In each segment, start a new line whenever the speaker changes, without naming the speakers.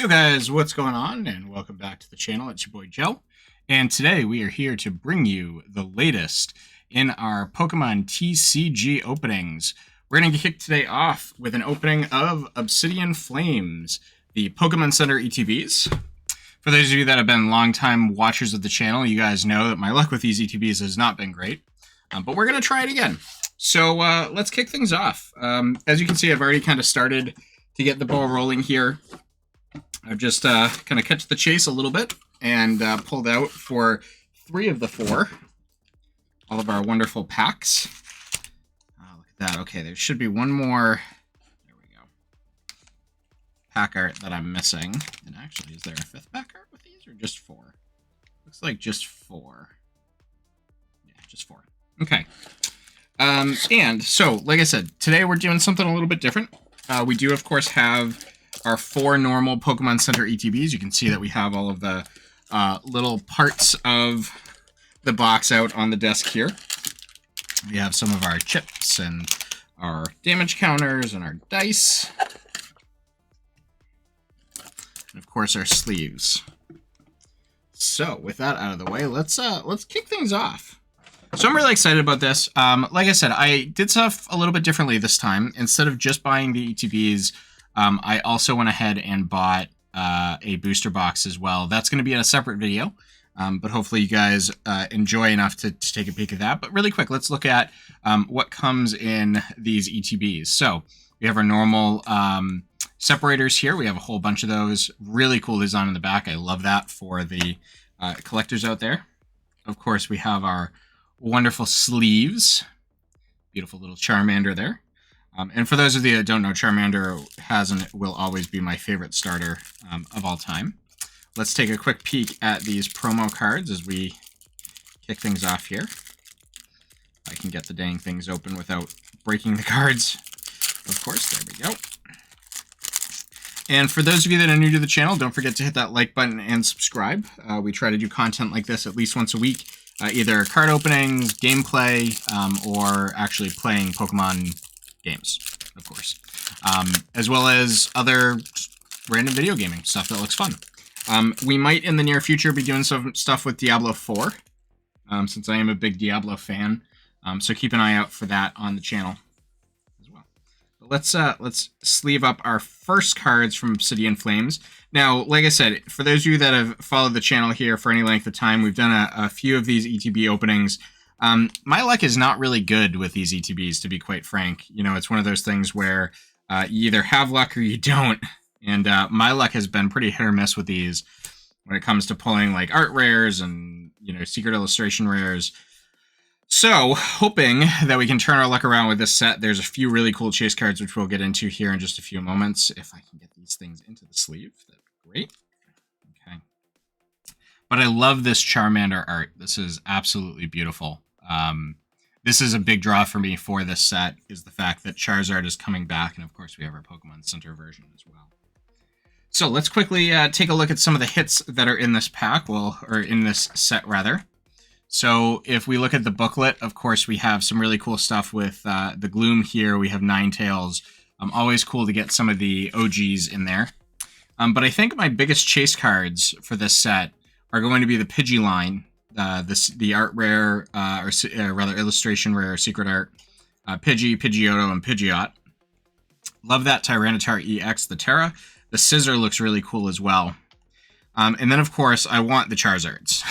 Yo guys, what's going on? And welcome back to the channel. It's your boy Joe. And today we are here to bring you the latest in our Pokemon TCG openings. We're going to kick today off with an opening of Obsidian Flames, the Pokemon Center ETBs. For those of you that have been longtime watchers of the channel, you guys know that my luck with these ETBs has not been great. But we're going to try it again. So let's kick things off. As you can see, I've already kind of started to get the ball rolling here. I've just kind of cut to the chase a little bit and pulled out for 3 of the 4 all of our wonderful packs. Look at that. Okay, there should be one more. There we go. Pack art that I'm missing. And actually, is there a 5th pack art with these or just 4? Looks like just 4. Yeah, just 4. Okay. And so, like I said, today we're doing something a little bit different. We do, of course, have our 4 normal Pokemon Center ETBs. You can see that we have all of the little parts of the box out on the desk here. We have some of our chips and our damage counters and our dice. And of course our sleeves. So with that out of the way, let's kick things off. So I'm really excited about this. Like I said, I did stuff a little bit differently this time. Instead of just buying the ETBs, I also went ahead and bought a booster box as well. That's going to be in a separate video, but hopefully you guys enjoy enough to take a peek at that. But really quick, let's look at what comes in these ETBs. So we have our normal separators here. We have a whole bunch of those. Really cool design in the back. I love that for the collectors out there. Of course, we have our wonderful sleeves. Beautiful little Charmander there. And for those of you that don't know, Charmander has and will always be my favorite starter of all time. Let's take a quick peek at these promo cards as we kick things off here. I can get the dang things open without breaking the cards. Of course, there we go. And for those of you that are new to the channel, don't forget to hit that like button and subscribe. We try to do content like this at least once a week. Either card openings, gameplay, or actually playing Pokemon games, of course, as well as other random video gaming stuff that looks fun. We might in the near future be doing some stuff with Diablo 4, since I am a big Diablo fan. So keep an eye out for that on the channel as well. But let's sleeve up our first cards from Obsidian Flames. Now, like I said, for those of you that have followed the channel here for any length of time, we've done a few of these ETB openings. My luck is not really good with these ETBs, to be quite frank. You know, it's one of those things where you either have luck or you don't. And my luck has been pretty hit or miss with these when it comes to pulling like art rares and, you know, secret illustration rares. So, hoping that we can turn our luck around with this set. There's a few really cool chase cards, which we'll get into here in just a few moments. If I can get these things into the sleeve, that'd be great. Okay. But I love this Charmander art. This is absolutely beautiful. This is a big draw for me for this set, is the fact that Charizard is coming back, and of course we have our Pokemon Center version as well. So let's quickly take a look at some of the hits that are in this pack, or in this set rather. So if we look at the booklet, of course we have some really cool stuff with the Gloom here. We have Ninetales. Always cool to get some of the OGs in there. But I think my biggest chase cards for this set are going to be the Pidgey line. The art rare, or rather illustration rare, secret art, Pidgey, Pidgeotto, and Pidgeot. Love that Tyranitar EX, the Terra. The Scissor looks really cool as well. And then, of course, I want the Charizards.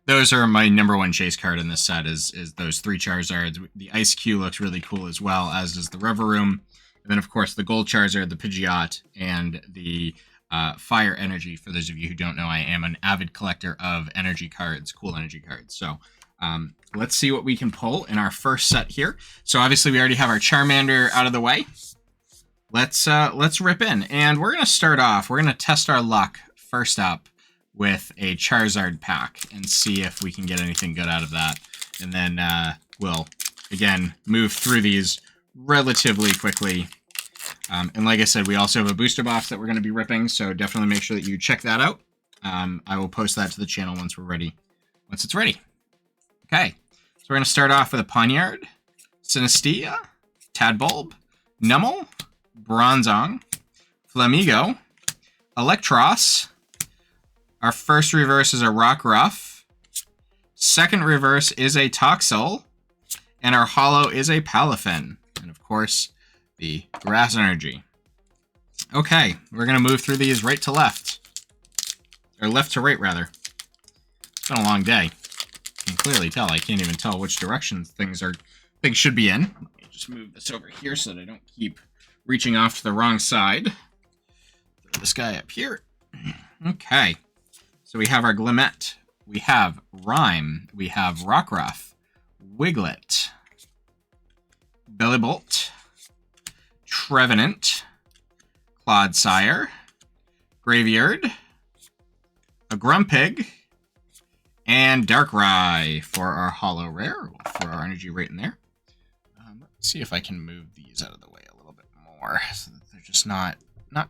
Those are my #1 chase card in this set, is those 3 Charizards. The Ice Cube looks really cool as well, as does the Reverum. And then, of course, the Gold Charizard, the Pidgeot, and the Fire Energy. For those of you who don't know, I am an avid collector of energy cards, cool energy cards. So let's see what we can pull in our first set here. So obviously we already have our Charmander out of the way. Let's rip in, and we're gonna start off. We're gonna test our luck first up with a Charizard pack and see if we can get anything good out of that. And then we'll again move through these relatively quickly. And like I said, we also have a booster box that we're going to be ripping, so definitely make sure that you check that out. I will post that to the channel once it's ready. Okay, so we're going to start off with a Pawniard, Sinistea, Tadbulb, Numel, Bronzong, Flamigo, Electros. Our first reverse is a Rockruff. Second reverse is a Toxel. And our holo is a Palafin. And of course, the Grass Energy. Okay, we're going to move through these right to left. Or left to right, rather. It's been a long day. You can clearly tell. I can't even tell which direction things should be in. Let me just move this over here so that I don't keep reaching off to the wrong side. Throw this guy up here. Okay. So we have our Glimmet. We have Rhyme. We have Rockruff. Wiglet. Bellibolt. Trevenant. Clodsire. Graveyard. A Grumpig. And Darkrai for our holo rare. We'll throw our energy right in there. Let's see if I can move these out of the way a little bit more so that they're just not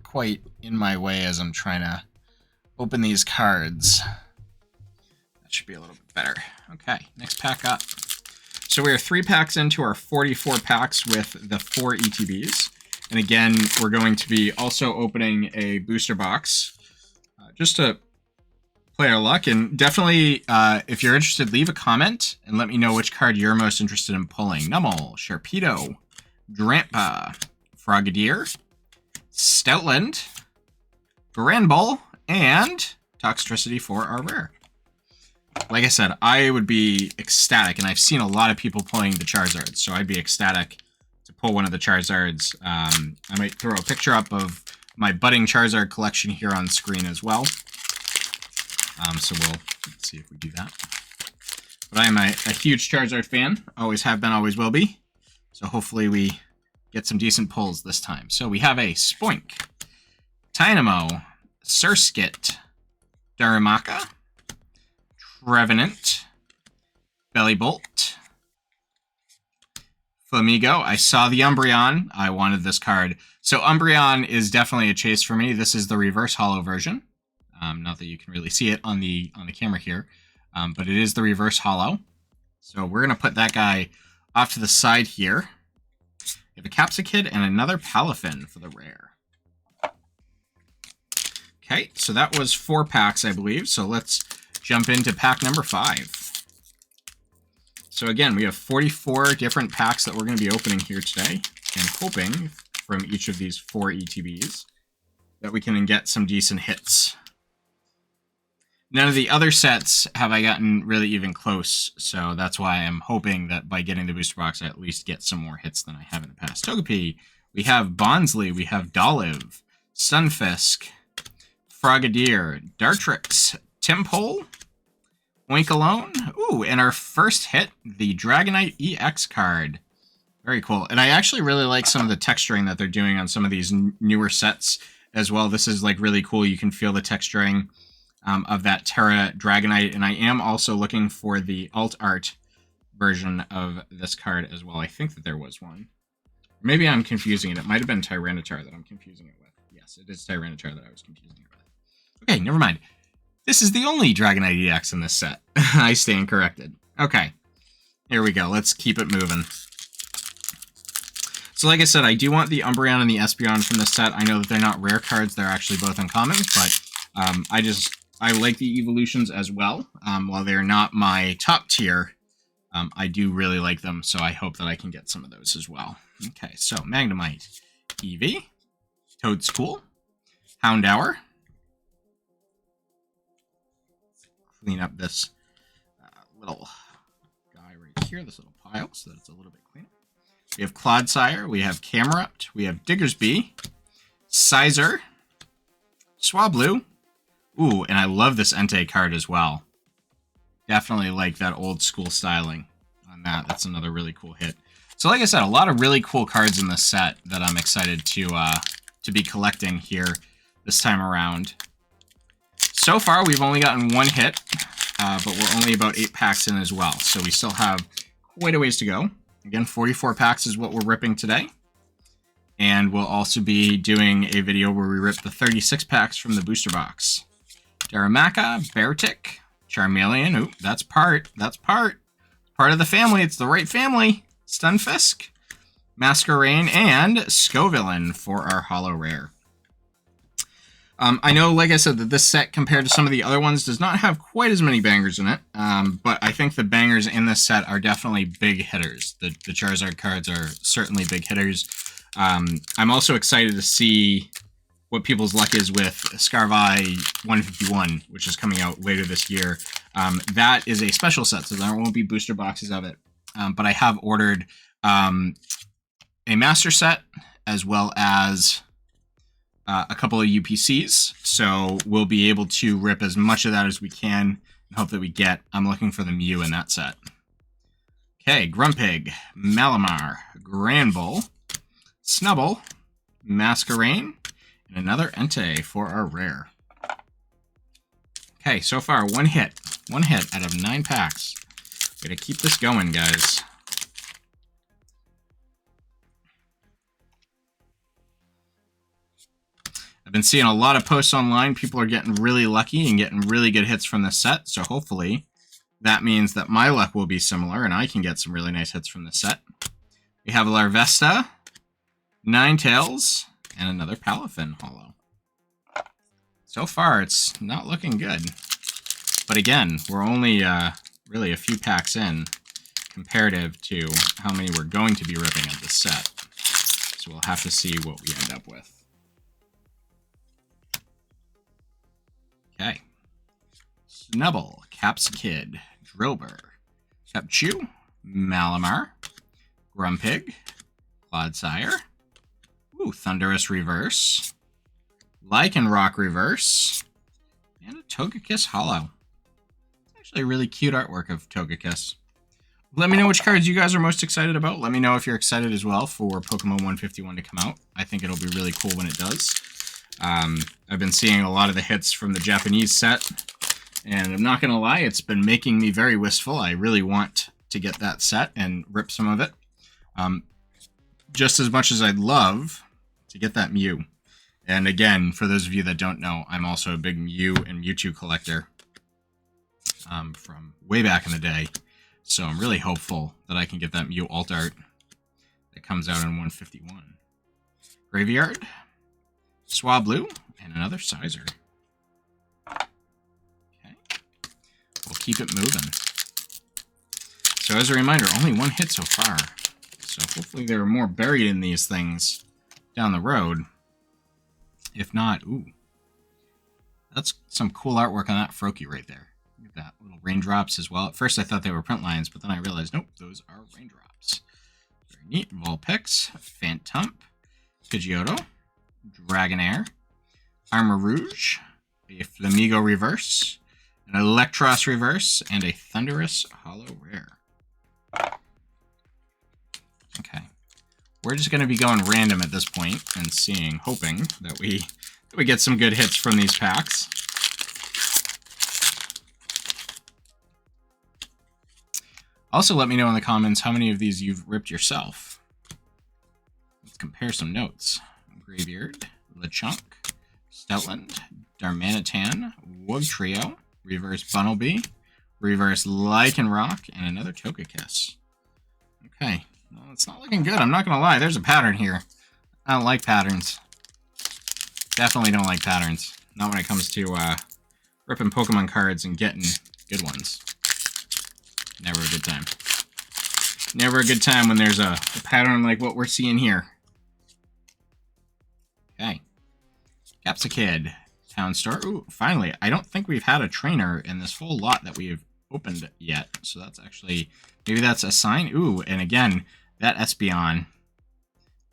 quite in my way as I'm trying to open these cards. That should be a little bit better. Okay, next pack up. So we are 3 packs into our 44 packs with the 4 ETBs. And again, we're going to be also opening a booster box just to play our luck. And definitely, if you're interested, leave a comment and let me know which card you're most interested in pulling. Numel, Sharpedo, Drampa, Frogadier, Stoutland, Granbull, and Toxtricity for our rare. Like I said, I would be ecstatic, and I've seen a lot of people pulling the Charizards, so I'd be ecstatic to pull one of the Charizards. I might throw a picture up of my budding Charizard collection here on screen as well. So let's see if we do that. But I am a huge Charizard fan. Always have been, always will be. So hopefully we get some decent pulls this time. So we have a Spoink, Tynamo, Surskit, Darumaka, Trevenant, Bellibolt, Flamigo. I saw the Umbreon. I wanted this card. So Umbreon is definitely a chase for me. This is the reverse holo version. Not that you can really see it on the camera here, but it is the reverse holo. So we're going to put that guy off to the side here. We have a Capsakid and another Palafin for the rare. Okay, so that was 4 packs, I believe. So let's jump into pack number 5. So again, we have 44 different packs that we're going to be opening here today, and hoping from each of these 4 ETBs that we can get some decent hits. None of the other sets have I gotten really even close, so that's why I'm hoping that by getting the booster box, I at least get some more hits than I have in the past. Togepi, we have Bonsly, we have Dolliv, Stunfisk, Frogadier, Dartrix, Timpole, Oinkalone. Ooh, and our first hit, the Dragonite EX card. Very cool. And I actually really like some of the texturing that they're doing on some of these newer sets as well. This is like really cool. You can feel the texturing of that Terra Dragonite. And I am also looking for the alt art version of this card as well. I think that there was one. Maybe I'm confusing it. It might have been Tyranitar that I'm confusing it with. Yes, it is Tyranitar that I was confusing it with. Okay, never mind. This is the only Dragonite EX in this set. I stand corrected. Okay, here we go. Let's keep it moving. So like I said, I do want the Umbreon and the Espeon from this set. I know that they're not rare cards. They're actually both uncommons, but I like the evolutions as well. While they're not my top tier, I do really like them, so I hope that I can get some of those as well. Okay, so Magnemite, Eevee, Toadspool, Houndour. Clean up this little guy right here, this little pile, so that it's a little bit cleaner. We have Clodsire, we have Camerupt, we have Diggersby, Sizer, Swablu. Ooh, and I love this Entei card as well. Definitely like that old school styling on that. That's another really cool hit. So like I said, a lot of really cool cards in this set that I'm excited to be collecting here this time around. So far, we've only gotten 1 hit, but we're only about 8 packs in as well. So we still have quite a ways to go. Again, 44 packs is what we're ripping today. And we'll also be doing a video where we rip the 36 packs from the booster box. Darumaka, Beartic, Charmeleon. Ooh, that's part of the family. It's the right family. Stunfisk, Masquerain, and Scovillain for our holo rare. I know, like I said, that this set compared to some of the other ones does not have quite as many bangers in it, but I think the bangers in this set are definitely big hitters. The Charizard cards are certainly big hitters. I'm also excited to see what people's luck is with Scarvi 151, which is coming out later this year. That is a special set, so there won't be booster boxes of it. But I have ordered a master set as well as a couple of UPCs, so we'll be able to rip as much of that as we can and hope that we get. I'm looking for the Mew in that set. Okay, Grumpig, Malamar, Granbull, Snubble, Masquerain, and another Entei for our rare. Okay, so far, one hit out of 9 packs. Gotta keep this going, guys. I've been seeing a lot of posts online. People are getting really lucky and getting really good hits from this set, so hopefully that means that my luck will be similar and I can get some really nice hits from this set. We have Larvesta, Ninetales, and another Palafin holo. So far, it's not looking good. But again, we're only really a few packs in comparative to how many we're going to be ripping of this set. So we'll have to see what we end up with. Okay. Snubble, Capskid, Drillbur, Chepchew, Malamar, Grumpig, Clodsire, ooh, Thundurus Reverse, Lycanroc Reverse, and a Togekiss Holo. It's actually a really cute artwork of Togekiss. Let me know which cards you guys are most excited about. Let me know if you're excited as well for Pokemon 151 to come out. I think it'll be really cool when it does. I've been seeing a lot of the hits from the Japanese set, and I'm not going to lie, it's been making me very wistful. I really want to get that set and rip some of it. Just as much as I'd love to get that Mew. And again, for those of you that don't know, I'm also a big Mew and Mewtwo collector from way back in the day. So I'm really hopeful that I can get that Mew alt art that comes out in 151. Graveyard, Swablu, and another Sizer. Okay. We'll keep it moving. So as a reminder, only one hit so far. So hopefully there are more buried in these things down the road. If not, ooh. That's some cool artwork on that Froakie right there. Look at that. Little raindrops as well. At first I thought they were print lines, but then I realized, nope, those are raindrops. Very neat. Vulpix, Phantump, Pidgeotto, Dragonair, Armor Rouge, a Flamigo Reverse, an Electros Reverse, and a Thundurus Holo Rare. Okay. We're just going to be going random at this point and seeing, hoping that we get some good hits from these packs. Also, let me know in the comments how many of these you've ripped yourself. Let's compare some notes. Graveyard, Lechonk, Stoutland, Darmanitan, Wugtrio, Reverse Bunnelby, Reverse Lycanroc, and another Togekiss. Okay, well, it's not looking good. I'm not going to lie. There's a pattern here. I don't like patterns. Definitely don't like patterns. Not when it comes to ripping Pokemon cards and getting good ones. Never a good time. Never a good time when there's a pattern like what we're seeing here. Okay. Capsakid, Town Store. Ooh, finally. I don't think we've had a trainer in this whole lot that we've opened yet. So that's actually, maybe that's a sign. Ooh, and again, that Espeon.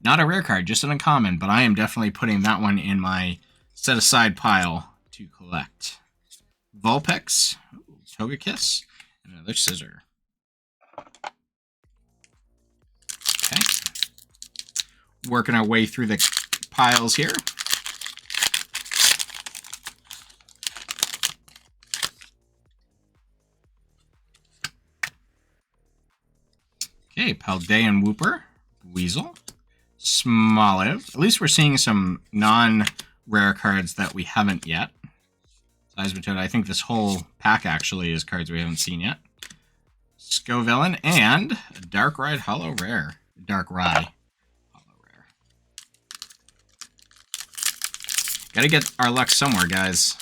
Not a rare card, just an uncommon, but I am definitely putting that one in my set-aside pile to collect. Vulpix, ooh, Togekiss, and another Scizor. Okay. Working our way through the piles here. Okay, Paldean Wooper, Weasel, Smoliv. At least we're seeing some non-rare cards that we haven't yet. Seismitoad, I think this whole pack actually is cards we haven't seen yet. Scovillain, and a Darkrai Holo Rare. Darkrai Holo Rare. Gotta get our luck somewhere, guys.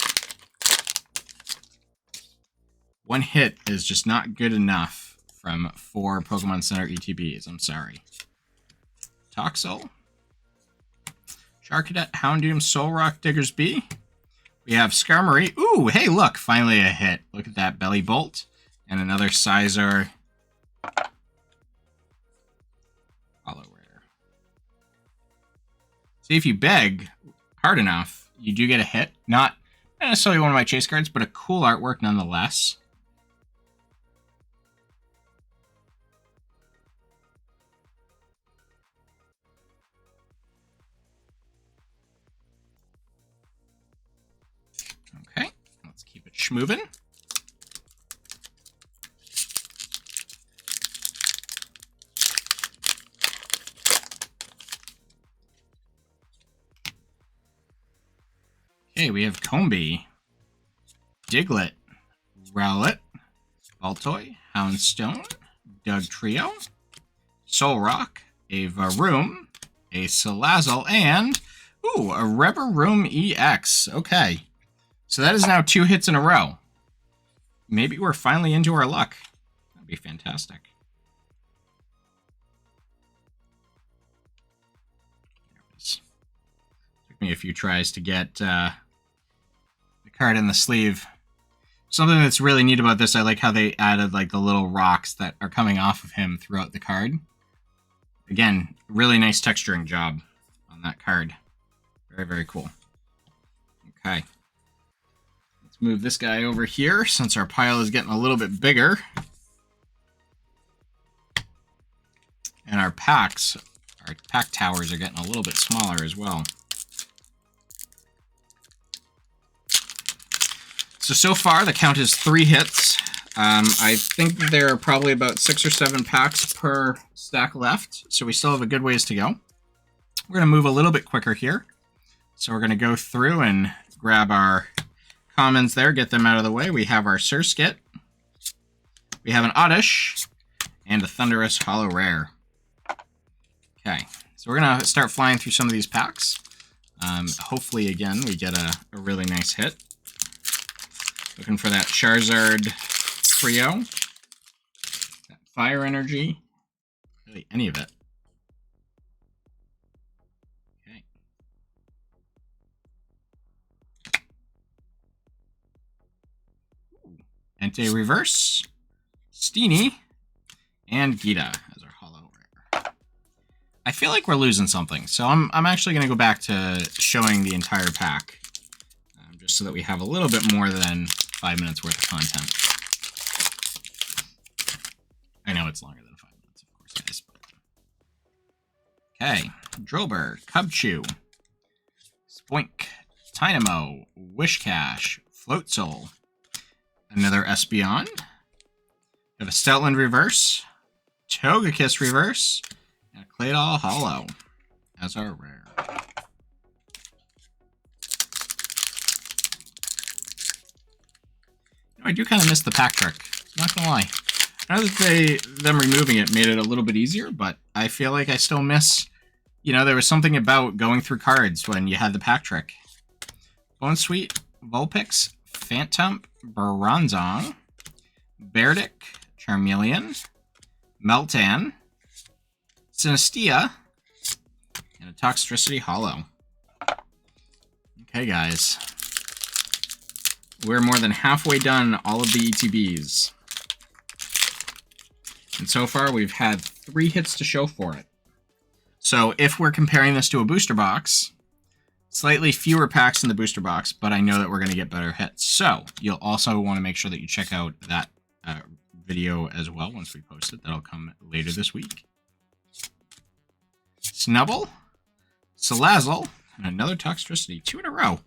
One hit is just not good enough from 4 Pokemon Center ETBs. I'm sorry. Toxel. Charcadet, Houndoom, Solrock, Digger's Bee. We have Skarmory. Ooh, hey, look, finally a hit. Look at that Belly Bolt. And another Charizard. Hollow Rare. See, if you beg hard enough, you do get a hit. Not necessarily one of my chase cards, but a cool artwork nonetheless. Okay, let's keep it schmovin'. Okay, we have Combee, Diglett, Rowlet, Baltoy, Houndstone, Dugtrio, Solrock, a Varoom, a Salazzle, and, ooh, a Reveroom EX. Okay, so that is now 2 hits in a row. Maybe we're finally into our luck. That'd be fantastic. There it is. Took me a few tries to get the card in the sleeve. Something that's really neat about this, I like how they added like the little rocks that are coming off of him throughout the card. Again, really nice texturing job on that card. Very, very cool. Okay. Let's move this guy over here since our pile is getting a little bit bigger. And our pack towers are getting a little bit smaller as well. So far, the count is 3 hits. I think there are probably about 6 or 7 packs per stack left, so we still have a good ways to go. We're going to move a little bit quicker here. So we're going to go through and grab our commons there, get them out of the way. We have our Surskit, we have an Oddish, and a Thundurus Hollow Rare. Okay, so we're going to start flying through some of these packs. Hopefully, again, we get a really nice hit. Looking for that Charizard trio, that Fire Energy, really any of it. Okay. Entei Reverse, Steenie, and Gita as our Hollow Rare. I feel like we're losing something, so I'm actually going to go back to showing the entire pack, just so that we have a little bit more than 5 minutes worth of content. I know it's longer than 5 minutes, of course, guys. But... Okay, Drillbur, Cubchoo, Spoink, Tynamo, Wishcash, Floatzel, another Espeon, we have a Stoutland Reverse, Togekiss Reverse, and a Claydol Hollow as our rare. I do kind of miss the pack trick. Not gonna lie. I know that them removing it made it a little bit easier, but I feel like I still miss, you know, there was something about going through cards when you had the pack trick. Bonesweet, Vulpix, Phantump, Bronzong, Beardick, Charmeleon, Meltan, Sinistea, and a Toxtricity Hollow. Okay, guys. We're more than halfway done all of the ETBs. And so far, we've had 3 hits to show for it. So if we're comparing this to a booster box, slightly fewer packs in the booster box, but I know that we're going to get better hits. So you'll also want to make sure that you check out that video as well once we post it. That'll come later this week. Snubble, Salazzle, and another Toxtricity. 2 in a row.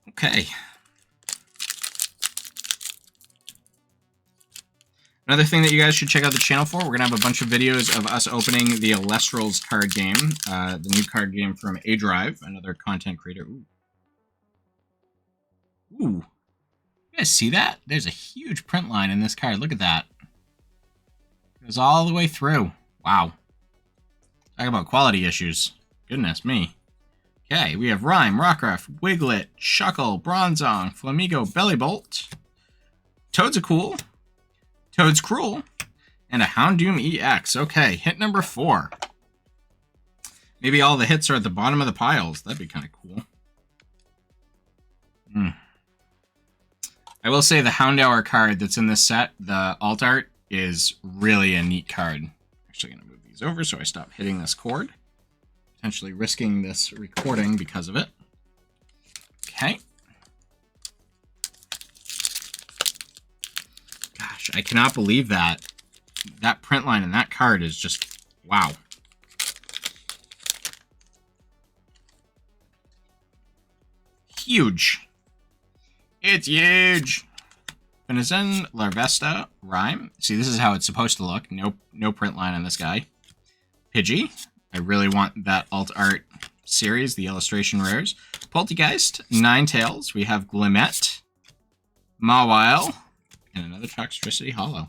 Okay. Another thing that you guys should check out the channel for, we're going to have a bunch of videos of us opening the Alestrals card game, the new card game from A-Drive, another content creator. Ooh. Ooh. You guys see that? There's a huge print line in this card. Look at that. It goes all the way through. Wow. Talk about quality issues. Goodness me. Okay, we have Rhyme, Rockruff, Wiglet, Shuckle, Bronzong, Flamigo, Bellybolt, Toadsacool, Toad's Cruel, and a Houndoom EX. Okay, hit number 4. Maybe all the hits are at the bottom of the piles. That'd be kind of cool. I will say the Houndour card that's in this set, the alt art, is really a neat card. Actually going to move these over so I stop hitting this cord. Potentially risking this recording because of it. Okay. Gosh, I cannot believe that. That print line in that card is just, wow. Huge. It's huge. Finizen, Larvesta, Rhyme. See, this is how it's supposed to look. No print line on this guy. Pidgey. I really want that alt art series, the illustration rares. Poltegeist, Ninetales. We have Glimmet, Mawile, and another Toxtricity Hollow.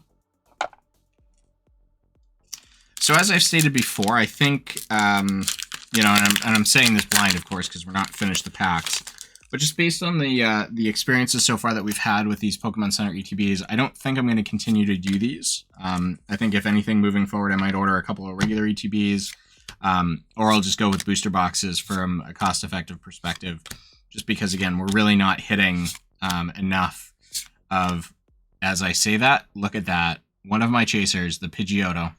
So as I've stated before, I think, you know, and I'm saying this blind, of course, because we're not finished the packs, but just based on the experiences so far that we've had with these Pokemon Center ETBs, I don't think I'm going to continue to do these. I think if anything, moving forward, I might order a couple of regular ETBs, or I'll just go with booster boxes from a cost-effective perspective, just because, again, we're really not hitting enough of, as I say that, look at that, one of my chasers, the Pidgeotto.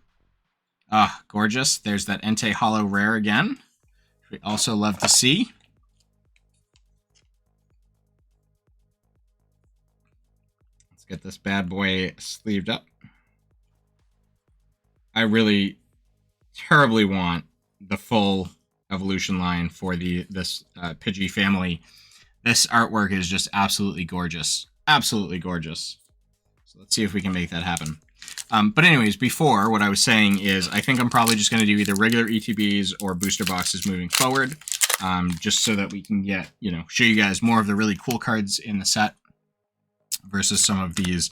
Ah, gorgeous. There's that Entei Hollow Rare again, which we also love to see. Let's get this bad boy sleeved up. I really terribly want the full evolution line for this Pidgey family. This artwork is just absolutely gorgeous. Absolutely gorgeous. So let's see if we can make that happen. But anyways, before, what I was saying is I think I'm probably just going to do either regular ETBs or booster boxes moving forward, just so that we can get, you know, show you guys more of the really cool cards in the set versus some of these,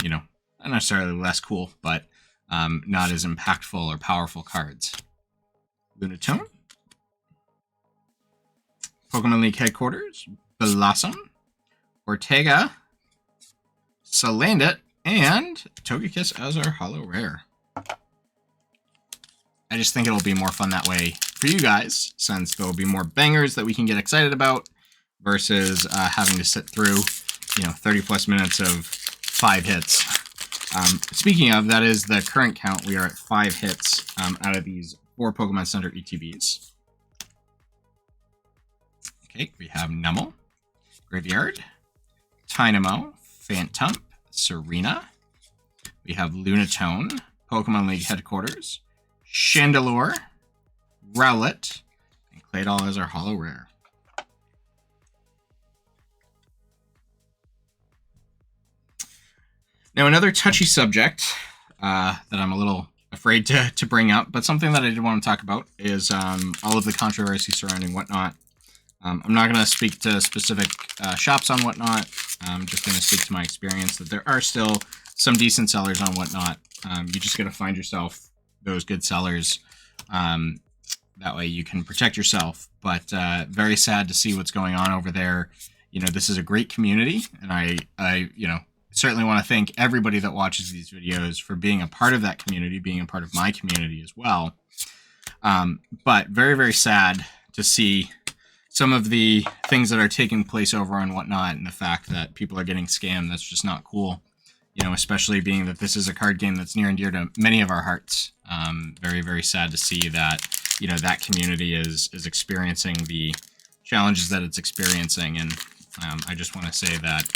you know, not necessarily less cool, but not as impactful or powerful cards. Lunatone, Pokemon League Headquarters, Blossom, Ortega, Salandit, and Togekiss as our Hollow Rare. I just think it'll be more fun that way for you guys, since there will be more bangers that we can get excited about versus having to sit through, you know, 30+ minutes of 5 hits. Speaking of, that is the current count. We are at 5 hits out of these 4 Pokemon Center ETBs. Okay, we have Numel, Graveyard, Tynamo, Phantump, Serena. We have Lunatone, Pokemon League Headquarters, Chandelure, Rowlet, and Claydol as our Hollow Rare. Now, another touchy subject that I'm a little afraid to bring up, but something that I did want to talk about is all of the controversy surrounding Whatnot. I'm not going to speak to specific shops on Whatnot. I'm just going to speak to my experience that there are still some decent sellers on Whatnot. You just got to find yourself those good sellers. That way you can protect yourself. But very sad to see what's going on over there. You know, this is a great community, and I you know, certainly want to thank everybody that watches these videos for being a part of that community, being a part of my community as well. But very, very sad to see some of the things that are taking place over on Whatnot, and the fact that people are getting scammed. That's just not cool. You know, especially being that this is a card game that's near and dear to many of our hearts. Very, very sad to see that, you know, that community is experiencing the challenges that it's experiencing. And I just want to say that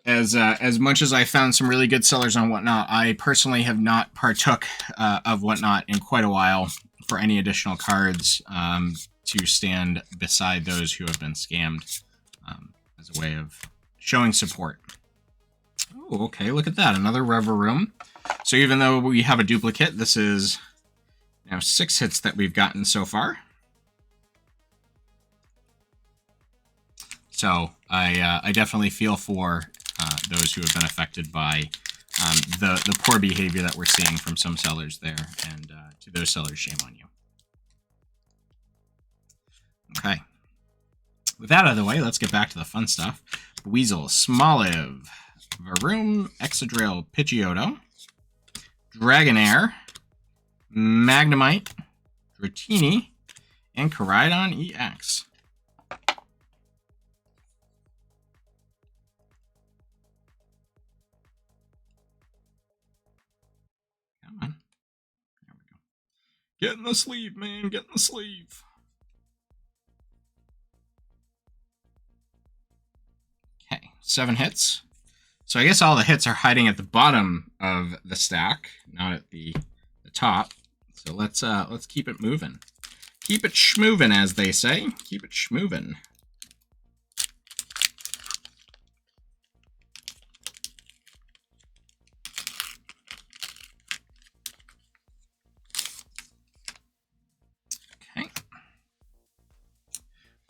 as much as I found some really good sellers on Whatnot, I personally have not partook of Whatnot in quite a while for any additional cards to stand beside those who have been scammed as a way of showing support. Oh, okay, look at that. Another Reverum. So even though we have a duplicate, this is now 6 hits that we've gotten so far. So I definitely feel for those who have been affected by the poor behavior that we're seeing from some sellers there. And to those sellers, shame on you. Okay. With that out of the way, let's get back to the fun stuff. Weasel, Smoliv, Varoom, Exadrill, Pidgeotto, Dragonair, Magnemite, Dratini, and Koraidon EX. Come on. There we go. Get in the sleeve, man. Get in the sleeve. Okay, 7 hits. So I guess all the hits are hiding at the bottom of the stack, not at the top. So let's keep it moving. Keep it schmovin', as they say. Keep it schmovin'. Okay.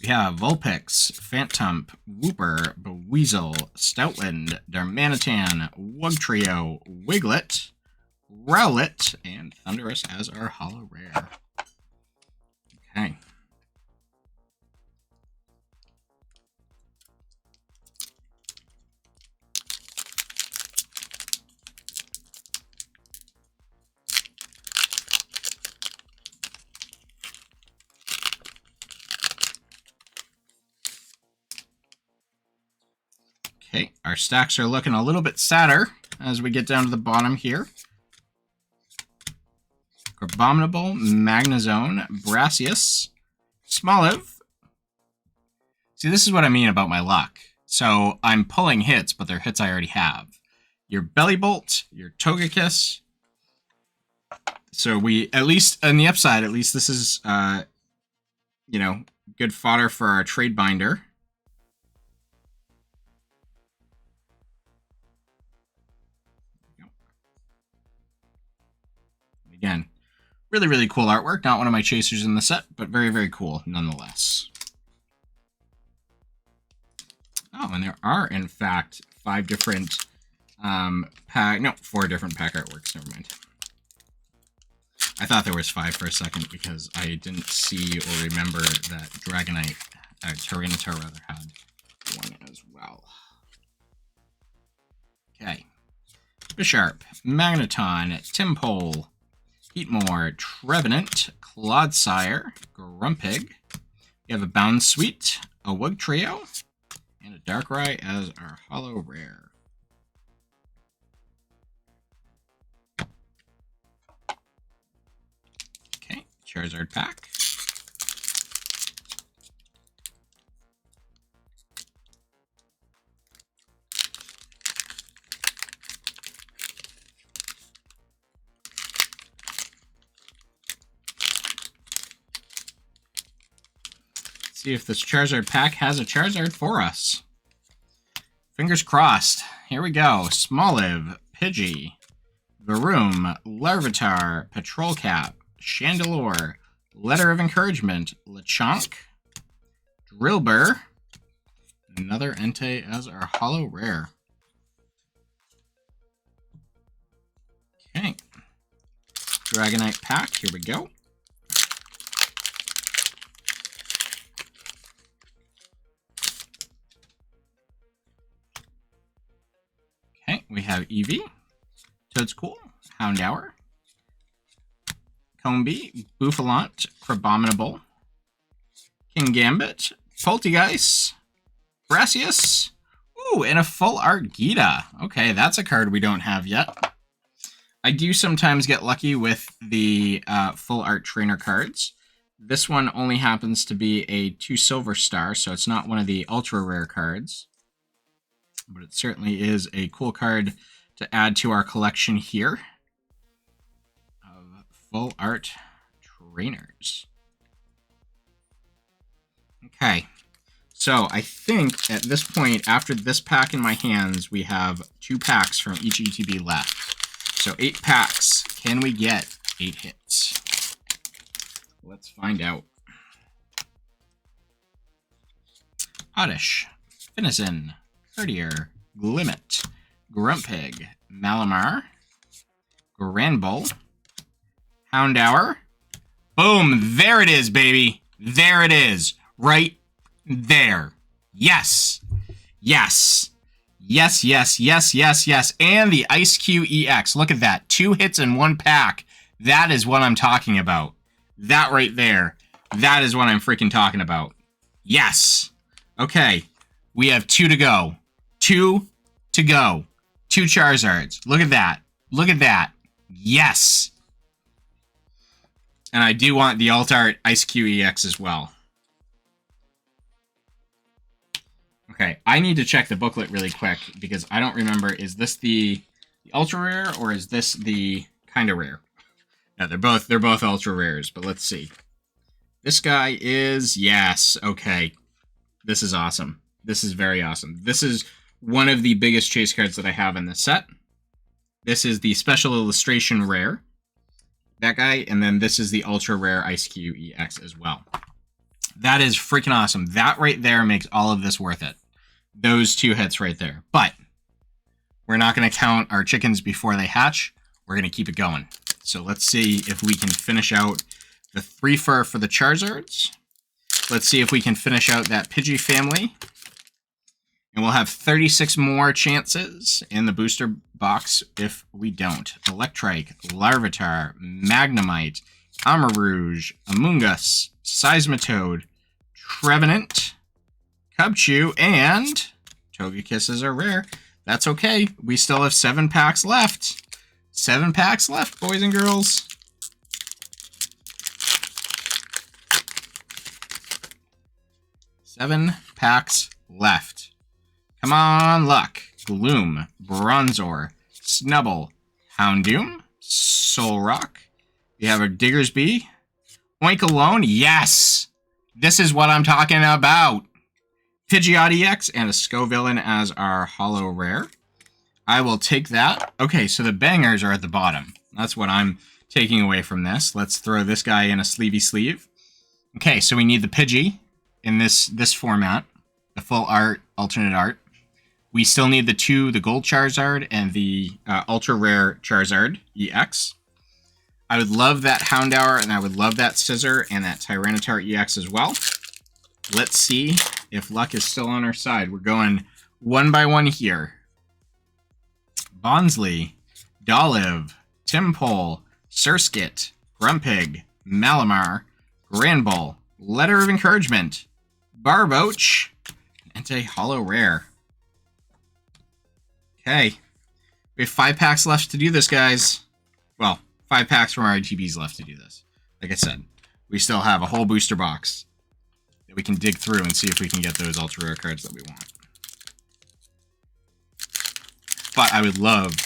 We have Vulpix, Phantump, Wooper, Buizel, Stoutland, Darmanitan, Wugtrio, Wiglet, Rowlet, and Thundurus as our holo rare. Okay. Okay, our stacks are looking a little bit sadder as we get down to the bottom here. Abominable, Magnezone, Brassius, Smoliv. See, this is what I mean about my luck. So I'm pulling hits, but they're hits I already have. Your Bellibolt, your Togekiss. So we, at least on the upside, at least this is, you know, good fodder for our trade binder. Again, really, really cool artwork. Not one of my chasers in the set, but very, very cool nonetheless. Oh, and there are, in fact, 4 different pack artworks. Never mind. I thought there was 5 for a second because I didn't see or remember that Dragonite, Tyranitar rather, had one as well. Okay. Bisharp, Magneton, Timpole, Heatmore, Trevenant, Clodsire, Grumpig. We have a Bounsweet, a Wugtrio, and a Darkrai as our holo rare. Okay, Charizard pack. See if this Charizard pack has a Charizard for us. Fingers crossed. Here we go. Smoliv, Pidgey, Varoom, Larvitar, Patrol Cap, Chandelure, Letter of Encouragement, Lechonk, Drillbur, another Entei as our holo rare. Okay. Dragonite pack, here we go. Okay, we have Eevee, Toadscool, Houndour, Combee, Bouffalant, Crabominable, Kingambit, Poltegeist, Brassius, ooh, and a full art Gita. Okay, that's a card we don't have yet. I do sometimes get lucky with the full art trainer cards. This one only happens to be a 2 silver star, so it's not one of the ultra rare cards. But it certainly is a cool card to add to our collection here of full art trainers. Okay, so I think at this point, after this pack in my hands, we have 2 packs from each ETB left. So 8 packs. Can we get 8 hits? Let's find out. Oddish, Finizen, Courtier, Glimmet, Grumpig, Malamar, Granbull, Houndour. Boom! There it is, baby! There it is! right there. Yes. Yes. Yes, yes, yes, yes, yes. And the Ice Q EX. Look at that. 2 hits in 1 pack. That is what I'm talking about. That right there. That is what I'm freaking talking about. Yes. Okay. We have 2 to go. 2 to go. 2 Charizards. Look at that. Look at that. Yes. And I do want the Alt Art Ice Q EX as well. Okay, I need to check the booklet really quick because I don't remember. Is this the ultra rare or is this the kind of rare? No, they're both ultra rares, but let's see. This guy is, yes, okay. This is awesome. This is very awesome. This is one of the biggest chase cards that I have in this set. This is the special illustration rare. That guy, and then this is the ultra rare Ice Q EX as well. That is freaking awesome. That right there makes all of this worth it. Those 2 hits right there. But we're not going to count our chickens before they hatch. We're going to keep it going. So let's see if we can finish out the 3 fur for the Charizards. Let's see if we can finish out that Pidgey family. And we'll have 36 more chances in the booster box if we don't. Electrike, Larvitar, Magnemite, Amarouge, Amoonguss, Seismitoad, Trevenant, Cubchoo, and Togekiss are rare. That's okay. We still have 7 packs left. 7 packs left, boys and girls. Seven packs left. Come on, luck. Gloom, Bronzor, Snubble, Houndoom, Solrock. We have a Diggersby. Oinkalone, yes! This is what I'm talking about. Pidgeot EX and a Scovillain as our holo rare. I will take that. Okay, so the bangers are at the bottom. That's what I'm taking away from this. Let's throw this guy in a sleevey sleeve. Okay, so we need the Pidgey in this format. The full art, alternate art. We still need the Gold Charizard and the ultra rare Charizard EX. I would love that Houndour, and I would love that Scizor and that Tyranitar EX as well. Let's see if luck is still on our side. We're going 1 by 1 here. Bonsly, Dolive, Timpole, Surskit, Grumpig, Malamar, Granbull, Letter of Encouragement, Barboach, and a holo rare. Okay. We have 5 packs left to do this, guys. Well, 5 packs from our ETBs left to do this. Like I said, we still have a whole booster box that we can dig through and see if we can get those ultra rare cards that we want. But I would love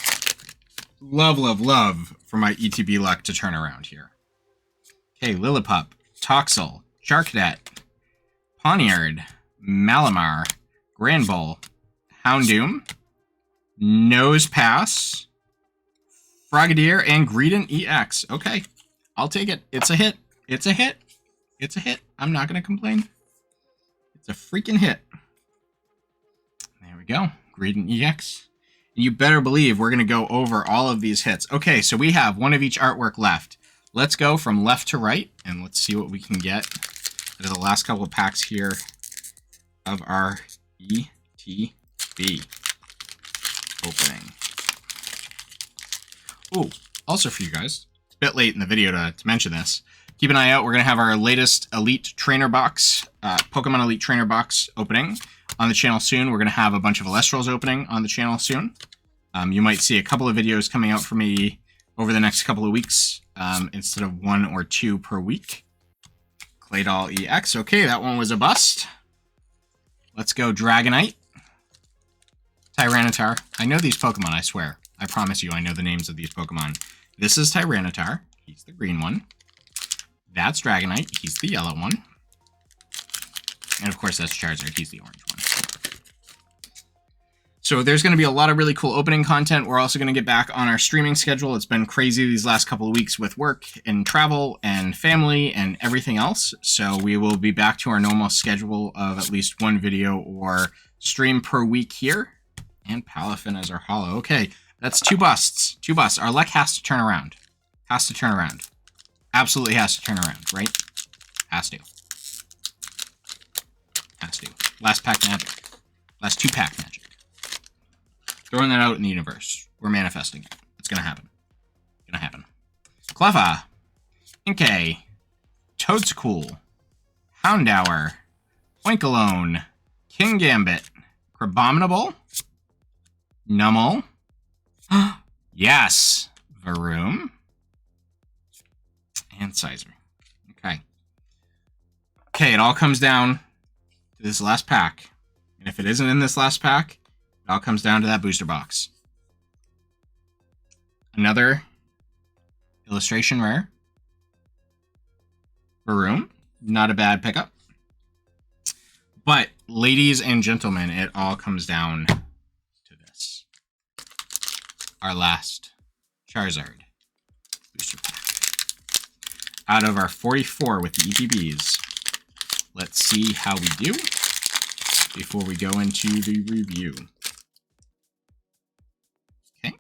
for my ETB luck to turn around here. Okay, Lillipup, Toxel, Charcadet, Poniard, Malamar, Granbull, Houndoom, Nosepass, Frogadier, and Greedent EX. Okay, I'll take it. It's a hit. It's a hit. It's a hit. I'm not going to complain. It's a freaking hit. There we go. Greedent EX. You better believe we're going to go over all of these hits. Okay, so we have 1 of each artwork left. Let's go from left to right, and let's see what we can get out of the last couple of packs here of our ETB opening. Oh, also for you guys, it's a bit late in the video to mention this. Keep an eye out. We're going to have our latest Elite Trainer Box, Pokemon Elite Trainer Box opening on the channel soon. We're going to have a bunch of Elestrals opening on the channel soon. You might see a couple of videos coming out for me over the next couple of weeks instead of 1 or 2 per week. Claydol EX. Okay, that one was a bust. Let's go Dragonite. Tyranitar. I know these Pokemon, I swear. I promise you I know the names of these Pokemon. This is Tyranitar. He's the green one. That's Dragonite. He's the yellow one. And of course, that's Charizard. He's the orange one. So there's going to be a lot of really cool opening content. We're also going to get back on our streaming schedule. It's been crazy these last couple of weeks with work and travel and family and everything else. So we will be back to our normal schedule of at least 1 video or stream per week here. And Palafin as our holo. Okay, that's 2 busts. 2 busts. Our luck has to turn around. Has to turn around. Absolutely has to turn around, right? Has to. Last pack magic. Last 2-pack magic. Throwing that out in the universe. We're manifesting it. It's gonna happen. Gonna happen. Cleffa. Inkay. Toadstool. Houndour. Oinkalone. King Gambit. Crabominable. Numel. Yes. Varoom. And Sizer. Okay. Okay, it all comes down to this last pack. And if it isn't in this last pack, it all comes down to that booster box. Another illustration rare. Varoom. Not a bad pickup. But, ladies and gentlemen, it all comes down to this. Our last Charizard booster pack. Out of our 44 with the ETBs, let's see how we do before we go into the review. Okay.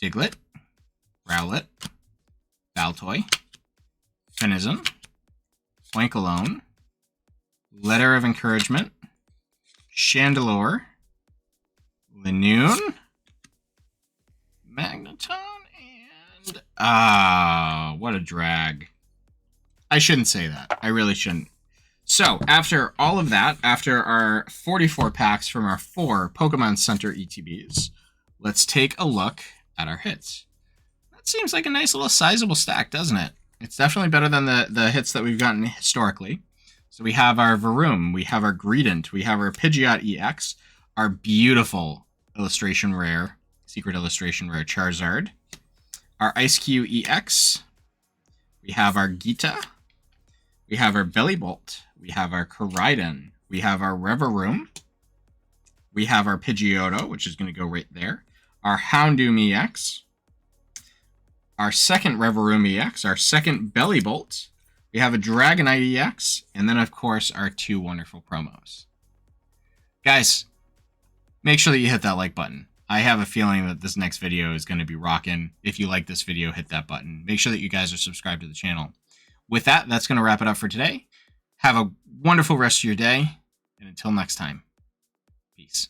Diglett, Rowlet, Baltoy, Finizen, Oinkalone, Letter of Encouragement, Chandelure, Linoone, Magneton, and... what a drag. I shouldn't say that. I really shouldn't. So, after all of that, after our 44 packs from our 4 Pokemon Center ETBs, let's take a look at our hits. That seems like a nice little sizable stack, doesn't it? It's definitely better than the hits that we've gotten historically. So we have our Varoom, we have our Greedent, we have our Pidgeot EX, our beautiful illustration rare, secret illustration rare Charizard, our Ice-Q EX, we have our Gita, we have our Bellibolt, we have our Koraidon, we have our Reveroom, we have our Pidgeotto, which is going to go right there, our Houndoom EX, our second Reveroom EX, our second Bellibolt, we have a Dragonite EX, and then, of course, our 2 wonderful promos. Guys, make sure that you hit that like button. I have a feeling that this next video is going to be rocking. If you like this video, hit that button. Make sure that you guys are subscribed to the channel. With that, that's going to wrap it up for today. Have a wonderful rest of your day, and until next time, peace.